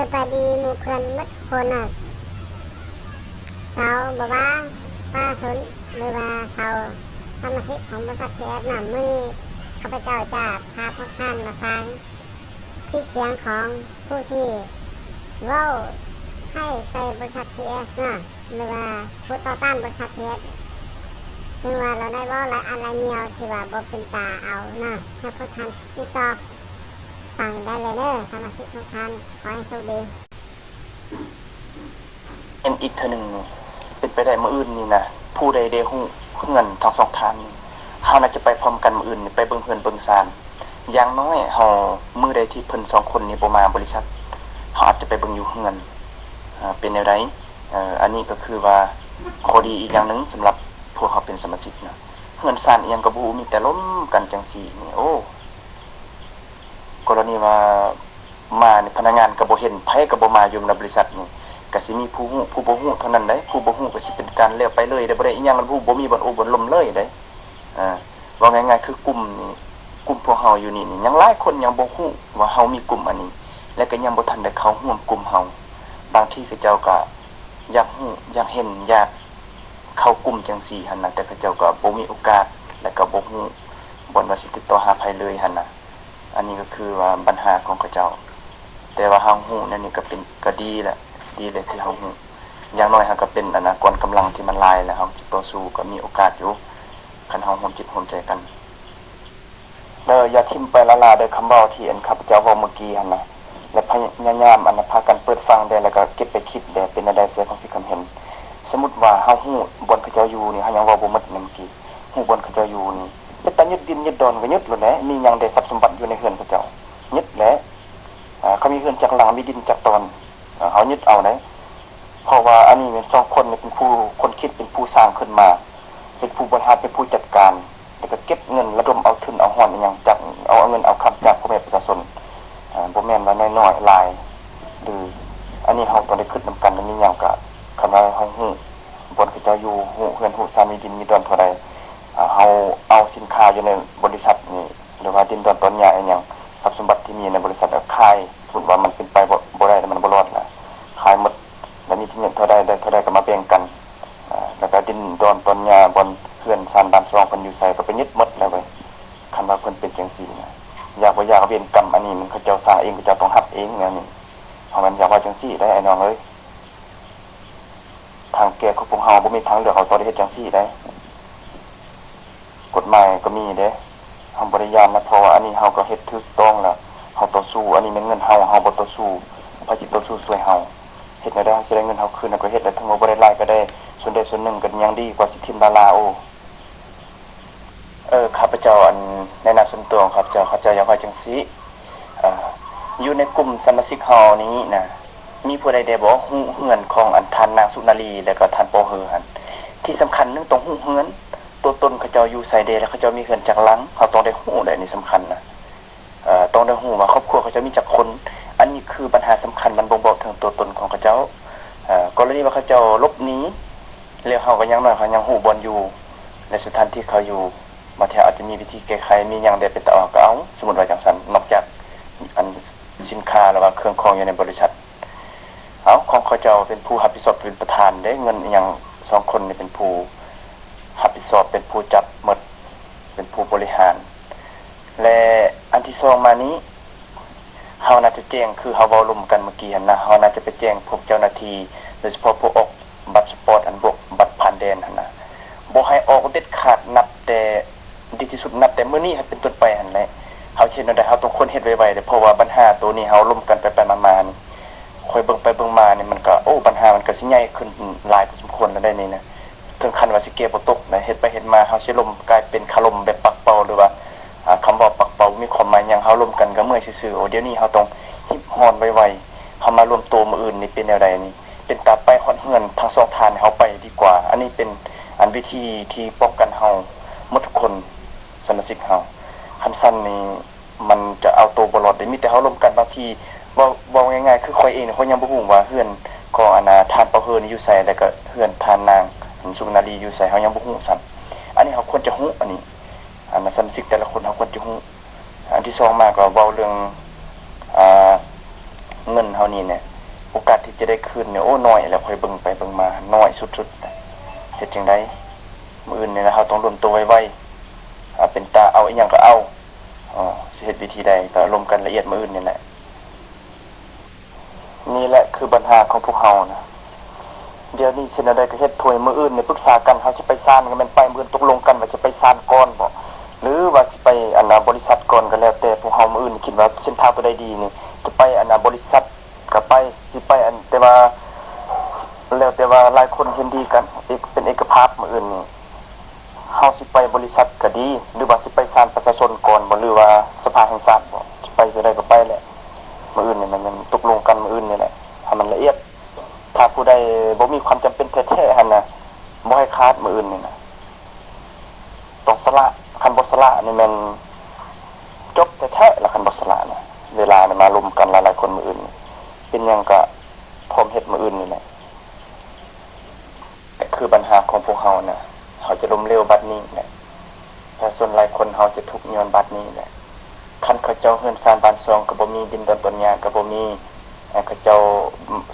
บายดีหมู่เพื่อนมัดคนชาวบ่ว่าป้าสนหรือว่าชาวสมาชิกของบริษัทเทสมือข้าพเจ้าจะพาพวกท่านมาฟังคลิปเสียงของผู้ที่เว้าให้ใส่บริษัทเทสหรือว่าผู้ต่อต้านบริษัทเทสซึ่งว่าเราได้เว้าหลายอันหลายแนวที่ว่าบ่เป็นตาเอาให้พวกท่านติดต่อฟังได้เลยสมาชิกทุกท่านขอให้โชคดีอีกเทื่อนึงนี่เป็นไปได้มื้ออื่นนี่นะผู้ใดได้ฮู้เฮือนทั้งสองท่านนี่เฮาน่าจะไปพร้อมกันมื้ออื่นนี่ไปเบิ่งเฮือนเบิ่งศาลอย่างน้อยเฮามื้อใดที่เพิ่น2คนนี้บ่มาบริษัทเฮาอาจจะไปเบิ่งอยู่เฮือนเป็นแนวใดอันนี้ก็คือว่าข้อดีอีกอย่างนึงสำหรับพวกเฮาเป็นสมาชิกนะเฮือนศาลอีหยังก็บ่มีแต่ล้มกันจังซี่นี่โอ้กรณีว่ามานี่พนักงานก็บ่เห็นไผก็บ่มาอยู่ในบริษัทนี่ก็สิมีผู้ฮู้ผู้บ่ฮู้เท่านั้นได้ผู้บ่ฮู้ก็สิเป็นการแล้วไปเลยได้บ่ได้อีหยังมันผู้บ่มีบ่อบบ่ลมเลยได้ว่าง่ายๆคือกลุ่มนี่กลุ่มพวกเฮาอยู่นี่ยังหลายคนยังบ่ฮู้ว่าเฮามีกลุ่มอันนี้และก็ยังบ่ทันได้เข้าร่วมกลุ่มเฮาบางทีเขาเจ้าก็อยากฮู้อยากเห็นอยากเข้ากลุ่มจังซี่หั่นน่ะแต่เขาเจ้าก็บ่มีโอกาสและก็บ่ฮู้บ่ว่าสิติดต่อหาไผเลยหั่นน่ะอันนี้ก็คือว่าปัญหาของเขาเจ้าแต่ว่าเฮาฮู้นั่นนี่ก็เป็นก็ดีแหละดีเลยที่เฮาฮู้อย่างน้อยเฮาก็เป็นกองกำลังที่มันหลายแล้วเฮาสิต่อสู้ก็มีโอกาสอยู่คันเฮาร่วมจิตร่วมใจกันอย่าทิ่มไปละลาเด้อคำเว้าที่ข้าพเจ้าเว้าเมื่อกี้หั่นน่ะและพยายามพากันเปิดฟังได้แล้วก็เก็บไปคิดได้เป็นได้เสียความคิดความเห็นสมมุติว่าเฮาฮู้บ่อนเขาเจ้าอยู่นี่เฮายังเว้าบ่หมดเมื่อกี้ฮู้บ่อนเขาเจ้าอยู่นี่เป็นตายึดดินยึดดอนก็ยึดโลดแหละมีหยังได้ทรัพย์สมบัติอยู่ในเฮือนเขาเจ้ายึดแหละเขามีเฮือนจักหลังมีดินจักตอนเฮายึดเอาได้เพราะว่าอันนี้เป็น2คนเป็นผู้คนคิดเป็นผู้สร้างขึ้นมาเป็นผู้บริหารเป็นผู้จัดการแล้วก็เก็บเงินระดมเอาทุนเอาฮ้อนอีหยังจากเอาเงินเอาคำจากพ่อแม่ประชาชนบ่แม่นว่าน้อยๆหลายหรืออันนี้เฮาต้องได้คิดนำกันมีหยังก็คันว่าเฮาฮู้บ่อนเขาเจ้าอยู่ฮู้เฮือนฮู้สามีดินมีดอนเท่าใดเฮาเอาสินค้าอยู่ในบริษัทนี่หรือว่าดินดอนต้นหญ้าอีหยังทรัพย์สมบัติที่มีในบริษัทขายสมมุติว่ามันเป็นไปบ่ได้มันบ่รอดล่ะขายหมดแล้วมีที่เงินเท่าใดได้เท่าใดก็มาแบ่งกันแล้วก็ดินดอนต้นหญ้าบนเฮือนซ่านบ้านซ่องเพิ่นอยู่ไสก็ไปยึดหมดแล้วเว้ยคันว่าเพิ่นเป็นจังซี่นะอยากบ่อยากเวรกรรมอันนี้มันเขาเจ้าสร้างเองเขาเจ้าต้องรับเองแนวนี้เฮามันอยากว่าจังซี่ได้ไอ้น้องเอ้ยทางแก้ของพวกเฮาบ่มีทางเลือกเฮาต้องได้เฮ็ดจังซี่ได้กฎหมายก็มีเด้เฮาบ่ได้ย้านนะเพราะว่าอันนี้เฮาก็เฮ็ดถูกต้องแล้วเฮาต่อสู้อันนี้แม่นเงินเฮาบ่ต่อสู้ไผสิต่อสู้ช่วยเฮาเฮ็ดได้เฮาสิได้เงินเฮาคืนแล้วก็เฮ็ดได้ถึงว่าบ่ได้หลายก็ได้ส่วนใดส่วนหนึ่งก็ยังดีกว่าสิทิ่มลาโอข้าพเจ้าแนะนำส่วนตัวของข้าพเจ้าอยากว่าจังซี่อยู่ในกลุ่มสมาชิกเฮานี้นะมีผู้ใดได้บ่ฮู้เฮือนของท่านนางสุนารีแล้วก็ท่านปอเฮอหั่นที่สำคัญนึงต้องฮู้เฮือนตัวตนเขาเจ้าอยู่ไสเดแล้วเขาเจ้ามีเฮือนจักหลังเฮาต้องได้ฮู้ได้นี่สำคัญนะต้องได้ฮู้ว่าครอบครัวเขาเจ้ามีจักคนอันนี้คือปัญหาสำคัญมันบ่งบอกถึงตัวตนของเขาเจ้ากรณีว่าเขาเจ้าลบหนีแล้วเฮาก็ยังน้อยเขายังฮู้บ่อนอยู่ในสถานที่เขาอยู่บางทีอาจจะมีวิธีแก้ไขมีหยังได้เป็นตาออกก็เอาสมมุติว่าจังซั่นนอกจากสินค้าหรือว่าเครื่องของอยู่ในบริษัทของเขาเจ้าเป็นผู้รับผิดชอบเป็นประธานได้เงินอีหยัง2คนนี่เป็นผู้รับผิดชอบเป็นผู้จับหมดเป็นผู้บริหารและอันที่2มานี้เฮาน่าจะแจ้งคือเฮาเว้าร่วมกันเมื่อกี้หั่นนะเฮาน่าจะไปแจ้งพวกเจ้าหน้าที่โดยเฉพาะพวกออกบัตรสปอร์ตบวกบัตรผ่านแดนหั่นนะบ่ให้ออกเด็ดขาดนับแต่ดีที่สุดนับแต่มื้อนี้ให้เป็นต้นไปหั่นแหละเฮาเช่นได้เฮาต้องคนเฮ็ดไวๆเด้อเพราะว่าปัญหาตัวนี้เฮาร่วมกันไปๆมาๆนี่ค่อยเบิ่งไปเบิ่งมานี่มันก็ปัญหามันก็สิใหญ่ขึ้นหลายพอสมควรแล้วได้นี่นะถึงขั้นว่าสิแก้บ่ตกนะเฮ็ดไปเฮ็ดมาเฮาสิล่มกลายเป็นคารมแบบปักเป่าหรือว่าคำว่าปักเป่ามีความหมายหยังเฮาร่วมกันก็เมื่อยซื่อๆเดี๋ยวนี้เฮาต้องฮิบฮอดไวๆเฮามารวมตัวมื้ออื่นนี่เป็นแนวใดนี่เป็นตาไปฮอดเฮือนทั้ง2ทานเฮาไปดีกว่าอันนี้เป็นวิธีที่ป้องกันเฮาหมดทุกคนสมาชิกเฮาคันสั้นนี่มันจะเอาตัวบ่รอดได้มีแต่เฮาร่วมกันบางทีเว้าง่ายๆคือข่อยเองข่อยยังบ่ฮู้ว่าเฮือนของทานเปาเฮือนี่อยู่ไสแล้วก็เฮือนทานนางสุนารีอยู่ไสเฮายังบ่ฮู้ซ้ำอันนี้เฮาควรจะฮู้อันนี้สมาชิกแต่ละคนเฮาควรจะฮู้อันที่2มาก็เว้าเรื่องเงินเฮานี่เนี่ย โอกาสที่จะได้คืนเนี่ยโอ้น้อยแล้วค่อยเบิ่งไปเบิ่งมาน้อยสุดๆเฮ็ดจังได๋มื้ออื่นนี่นะเฮาต้องรวมตัวไว้เป็นตาเอาอีหยังก็เอาสิเฮ็ดวิธีใดก็ร่วมกันละเอียดมื้ออื่นนี่แหละนี่แหละคือปัญหาของพวกเฮานะเดี๋ยวนี้สิแนวใดก็เฮ็ดถ้วยมื้ออื่นนี่ปรึกษากันเฮาสิไปศาลก็แม่นไปมื้อตกลงกันว่าจะไปศาลก่อนบ่หรือว่าสิไปบริษัทก่อนก็แล้วแต่พวกเฮามื้ออื่นคิดว่าเส้นทางตัวใดดีนี่จะไปบริษัทก็ไปสิไปแต่ว่าแล้วแต่ว่าหลายคนเห็นดีกันเป็นเอกภาพมื้ออื่นนี่เฮาสิไปบริษัทก็ดีหรือว่าสิไปศาลประชาชนก่อนบ่หรือว่าสภาแห่งชาติบ่สิไปจะได้ก็ไปแหละมื้ออื่นนี่มันตกลงกันมื้ออื่นนี่แหละให้มันละเอียดถ้าผู้ใดบ่มีความจำเป็นแท้ๆหั่นน่ะบ่ให้คาดมื้ออื่นนี่นะต้องสละคันบ่สละนี่มันจบแท้ๆแล้วคันบ่สละน่ะเวลานี่มารุมกันหลายๆคนมื้ออื่นเป็นหยังก็พร้อมเฮ็ดมื้ออื่นนี่แหละคือปัญหาของพวกเฮาน่ะเฮาจะล้มเหลวบัดนี้แหละแต่ส่วนหลายคนเฮาจะทุกข์ย้อนบัดนี้แหละคันเขาเจ้าเฮือนซานบ้านซองก็บ่มีดินดอนต้นหญ้าก็บ่มีเขาเจ้า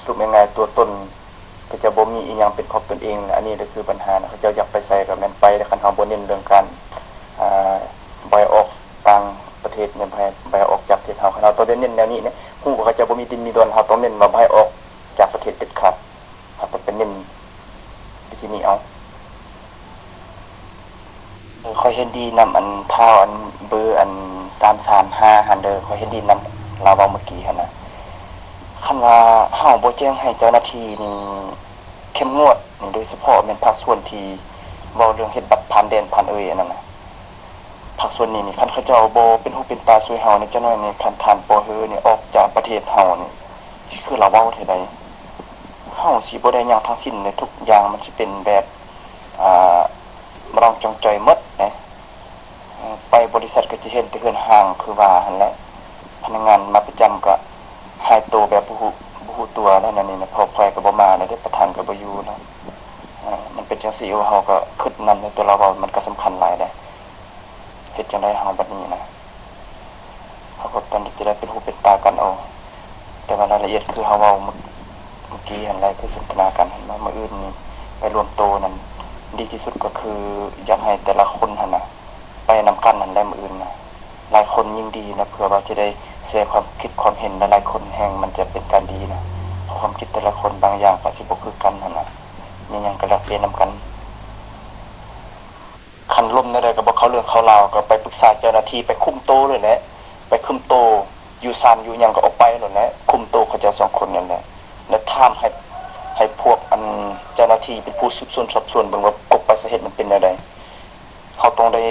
สรุปง่ายๆตัวตนก็จะบ่มีอีหยังเป็นของตนเองอันนี้ก็คือปัญหานะเขาเจ้าอยากไปใส่ก็แม่นไปแต่คันเฮาบ่เน้นเรื่องการบ่ออกต่างประเทศเนี่ยบ่ออกจากประเทศเฮาคันเฮาต้องเน้นแนวนี้เนี่ยฮู้ว่าเขาเจ้าบ่มีดินมีดอนเฮาต้องเน้นว่าบ่ให้ออกจากประเทศเด็ดขาดเฮาต้องเป็นเน้นวิธีนี้เอาค่อยเห็นดีนำอันเท้าอันเบอร์อัน335หั่นเด้อค่อยเห็นดีนำลาวเว้าเมื่อกี้หั่นน่ะคันว่าเฮาบ่แจ้งให้เจ้าหน้าที่นี่เข้มงวดนี่โดยเฉพาะแม่นภาคส่วนที่เว้าเรื่องเฮ็ดบัตรผ่านแดนผ่านอันนั้นน่ะภาคส่วนนี้นี่คันเขาเจ้าบ่เป็นหูเป็นตาช่วยเฮานี่จักหน่อยนี่คันทานปอเฮอนี่ออกจากประเทศเฮานี่สิคือเราเว้าเท่าใดเฮาสิบ่ได้หยังทั้งสิ้นในทุกอย่างมันสิเป็นแบบบ่ต้องจงใจหมดนะไปบริษัทก็จะเห็นแต่เฮือนห้างคือว่าหั่นแหละพนักงานมาประจำก็หายตัวแบบบ่ฮู้ตัวแล้วนั่นนี่นะพอไฟก็บ่มาแล้วได้ประธานก็บ่อยู่เนาะมันเป็นจังซี่เฮาก็คิดนำในตัวเราว่ามันก็สำคัญหลายเด้เฮ็ดจังได๋เฮาบัดนี้นะเฮาก็ตอนนี้จะได้เป็นหูเป็นตากันเอาแต่ว่ารายละเอียดคือเฮาเว้าเมื่อกี้หั่นแหละคือสนทนากันมามื้ออื่นนี่ไปรวมโตนั่นดีที่สุดก็คืออยากให้แต่ละคนหั่นน่ะไปนำกันนั่นได้มื้ออื่นนะหลายคนยิ่งดีนะเพื่อว่าจะได้แชร์ความคิดความเห็นหลายๆคนแห่งมันจะเป็นการดีนะเพราะความคิดแต่ละคนบางอย่างก็สิบ่คือกันนั่นน่ะมีหยังก็แลกเปลี่ยนนำกันคันล่มได้ก็บ่เข้าเรื่องเข้าราวก็ไปปรึกษาเจ้าหน้าที่ไปคุมโตเลยแหละไปคุมโตอยู่ศาลอยู่หยังก็ออกไปนั่นแหละคุมโตเขาเจ้า2คนนั่นแหละแล้วถามให้พวกเจ้าหน้าที่เป็นผู้สืบสวนสอบสวนเบิ่งว่ากบไปสาเหตุมันเป็นแนวใดเฮาต้องได้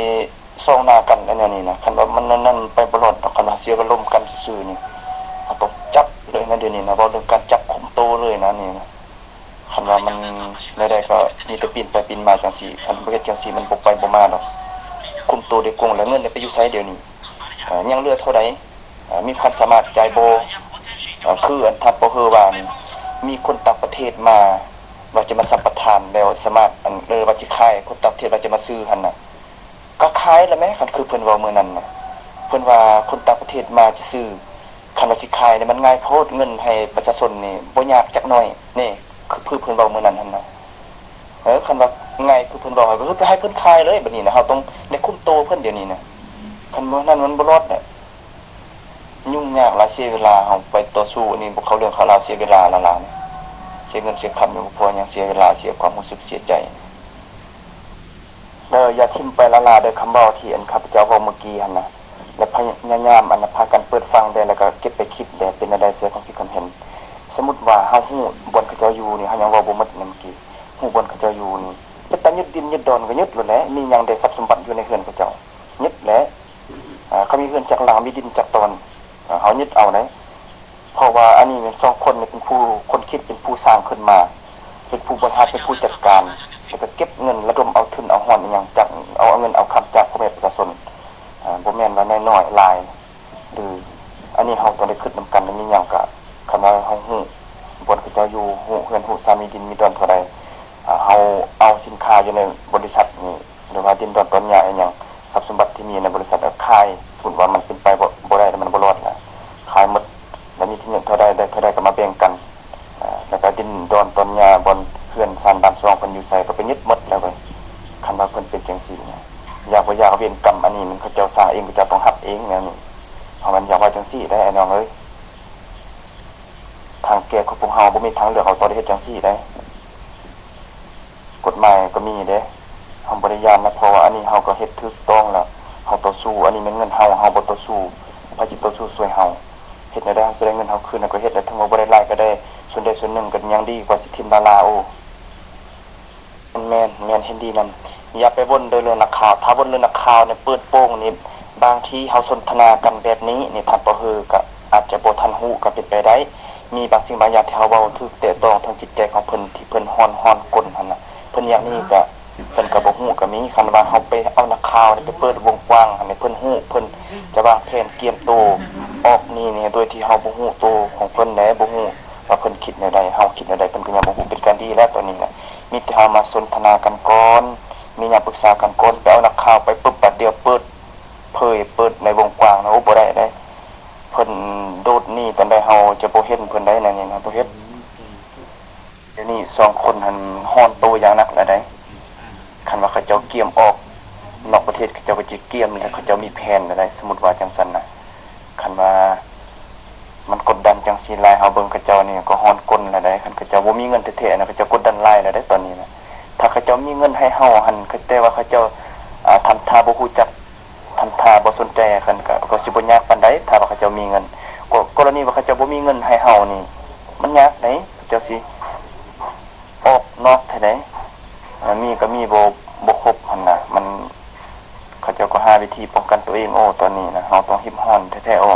ซ่องหน้ากันอันนี้นะคันว่ามันนั่นไปบ่รอดดอกคันว่าเสียอารมณ์กันซื่อๆนี่เฮาต้องจับเลยนะเดี๋ยวนี้นะเว้าเรื่องการจับคุมโตเลยนะนี่นะคันว่ามันได้ก็มีแต่ปีนไปปีนมาจังซี่คันบ่เฮ็ดจังซี่มันบ่ไปบ่มาดอกคุมโตได้กงแล้วเงินได้ไปอยู่ไสเดี๋ยวนี้ยังเหลือเท่าใดมีความสามารถจ่ายบ่คืออันทัดบ่เฮอว่านี่มีคนต่างประเทศมาว่าจะมาสัมปทานแล้วสามารถว่าสิขายคนต่างประเทศว่าจะมาซื้อหั่นน่ะก็ขายแล้วแม่คันคือเพิ่นเว้ามื้อนั้นน่ะเพิ่นว่าคนต่างประเทศมาจะซื้อคันว่าสิขายนี่มันง่ายโพดเงินให้ประชาชนนี่บ่ยากจักหน่อยนี่คือเพิ่นเว้ามื้อนั้นหั่นน่ะคันว่าง่ายคือเพิ่นเว้าให้ไปให้เพิ่นขายเลยบัดนี้นะเฮาต้องได้คุมโตเพิ่นเดี๋ยวนี้นะคันบ่นั้นมันบ่รอดน่ะยุ่งยากหลายเสียเวลาเฮาไปต่อสู้อันนี้บ่เข้าเรื่องเข้าราวเสียเวลาละล่ะเสียเงินเสียคำอยู่บ่พอยังเสียเวลาเสียความรู้สึกเสียใจอย่าทิ่มไปละลาเด้อคำเว้าที่ข้าพเจ้าเว้าเมื่อกี้หั่นน่ะแล้วพยายามพากันเปิดฟังได้แล้วก็เก็บไปคิดได้เป็นอะไรเสียความคิดความเห็นสมมุติว่าเฮาฮู้บ่อนเขาเจ้าอยู่นี่เฮายังเว้าบ่หมดเมื่อกี้ฮู้บ่อนเขาเจ้าอยู่นี่เป็นตายึดดินยึดดอนก็ยึดโลดแหละมีหยังได้ทรัพย์สมบัติอยู่ในเฮือนเขาเจ้ายึดแหละเขามีเฮือนจักหลังมีดินจักตอนเฮายึดเอาได้เพราะว่าอันนี้เป็น2คนนี่เป็นผู้คนคิดเป็นผู้สร้างขึ้นมาเป็นผู้บริหารเป็นผู้จัดการแล้วก็เก็บเงินระดมเอาทุนเอาฮ้อนอีหยังจากเอาเงินเอาคำจากพ่อแม่ประชาชนบ่แม่นว่าน้อยๆหลายหรืออันนี้เฮาต้องได้คิดนำกันมีหยังก็คำว่าเฮาฮู้บ่อนเขาเจ้าอยู่ฮู้เฮือนฮู้สามีดินมีดอนเท่าใดเฮาเอาสินค้าอยู่ในบริษัทนี้หรือว่าดินดอนต้นหญ้าอีหยังทรัพย์สมบัติที่มีในบริษัทขายสมมุติว่ามันเป็นไปบ่ได้แล้วมันบ่รอดนะขายหมดแล้วมีที่เงินเท่าใดได้เท่าใดก็มาแบ่งกัน ก็ดินดอนต้นหญ้าบนเขื่อนซานบ้านซองเพิ่นอยู่ไสก็ไปยึดหมดแล้วเว้ยคันว่าเพิ่นเป็นจังซี่นะอยากบ่อยากเวรกรรมอันนี้มันเขาเจ้าสร้างเองเขาเจ้าต้องรับเองแนวนี้เพราะมันอยากว่าจังซี่ได้ไอ้น้องเอ้ยทางแก้ของพวกเฮาบ่มีทางเลือกเอาต่อได้เฮ็ดจังซี่ได้กฎหมายก็มีเด้เฮาบ่ได้ย้านนะเพราะว่าอันนี้เฮาก็เฮ็ดถูกต้องแล้วเฮาต่อสู้อันนี้มันเงินเฮาบ่ต่อสู้ไผสิต่อสู้ช่วยเฮาเฮ็ดได้เฮาสิได้เงินเฮาคืนก็เฮ็ดแล้วถึงว่าบ่ได้หลายก็ได้ส่วนใดส่วนหนึ่งก็ยังดีกว่าสิทิมดาราโอ้แม่นเห็นดีนำอย่าไปวนโดยเรื่องนักข่าวถ้าวนเรื่องนักข่าวเนี่ยเปิดโปงนี่บางทีเฮาสนทนากันแบบนี้นี่ท่านบ่ฮือก็อาจจะบ่ทันฮู้ก็เป็นไปได้มีบางสิ่งบางอย่างที่เฮาเว้าถูกแตะต้องทางจิตใจของเพิ่นที่เพิ่นฮ้อนก้นหั่นน่ะเพิ่นอย่างนี้ก็เพิ่นก็บ่ฮู้ก็มีคันว่าเฮาไปเอานักข่าวนี่ไปเปิดวงกว้างให้เพิ่นฮู้เพิ่นจะวางแผนเตรียมโตออกนี่โดยที่เฮาบ่ฮู้โตของเพิ่นแหน่บ่ฮู้ว่าเพิ่นคิดแนวใดเฮาคิดแนวใดเพิ่นก็ยังบ่ฮู้เป็นการดีแล้วตอนนี้น่ะมีแต่เฮามาสนทนากันก่อนมีหยังปรึกษากันก่อนไปเอานักข่าวไปปึ๊บบัดเดียวเปิดในวงกว้างนะโอ้บ่ได้เด้เพิ่นโดดหนีตอนใดเฮาจะบ่เห็นเพิ่นได้นั่นนี่นะบ่เฮ็ดเดี๋ยวนี้2คนหันฮ้อนโตอย่างนักแล้วได้คันว่าเขาเจ้าเกี่ยมออกนอกประเทศเขาเจ้าก็สิเกี่ยมแล้วเขาเจ้ามีแผนอะไรสมมุติว่าจังซั่นน่ะคันว่ามันกดดันจังซี่หลายเฮาเบิ่งเขาเจ้านี่ก็ฮ้อนก้นแล้วได้คันเขาเจ้าบ่มีเงินแท้ๆนะเขาเจ้ากดดันหลายแล้วได้ตอนนี้นะถ้าเขาเจ้ามีเงินให้เฮาหั่นแต่ว่าเขาเจ้าทำท่าบ่ฮู้จักทำท่าบ่สนใจกันก็สิบ่ยากปานใดถ้าว่าเขาเจ้ามีเงินกรณีว่าเขาเจ้าบ่มีเงินให้เฮานี่มันยากไดเขาเจ้าสิออกนอกเท่าใดมีก็มีบ่ครบหั่นน่ะมันเขาเจ้าก็หาวิธีป้องกันตัวเองโอ้ตอนนี้นะเฮาต้องหิบฮ้อนแท้ๆโอ้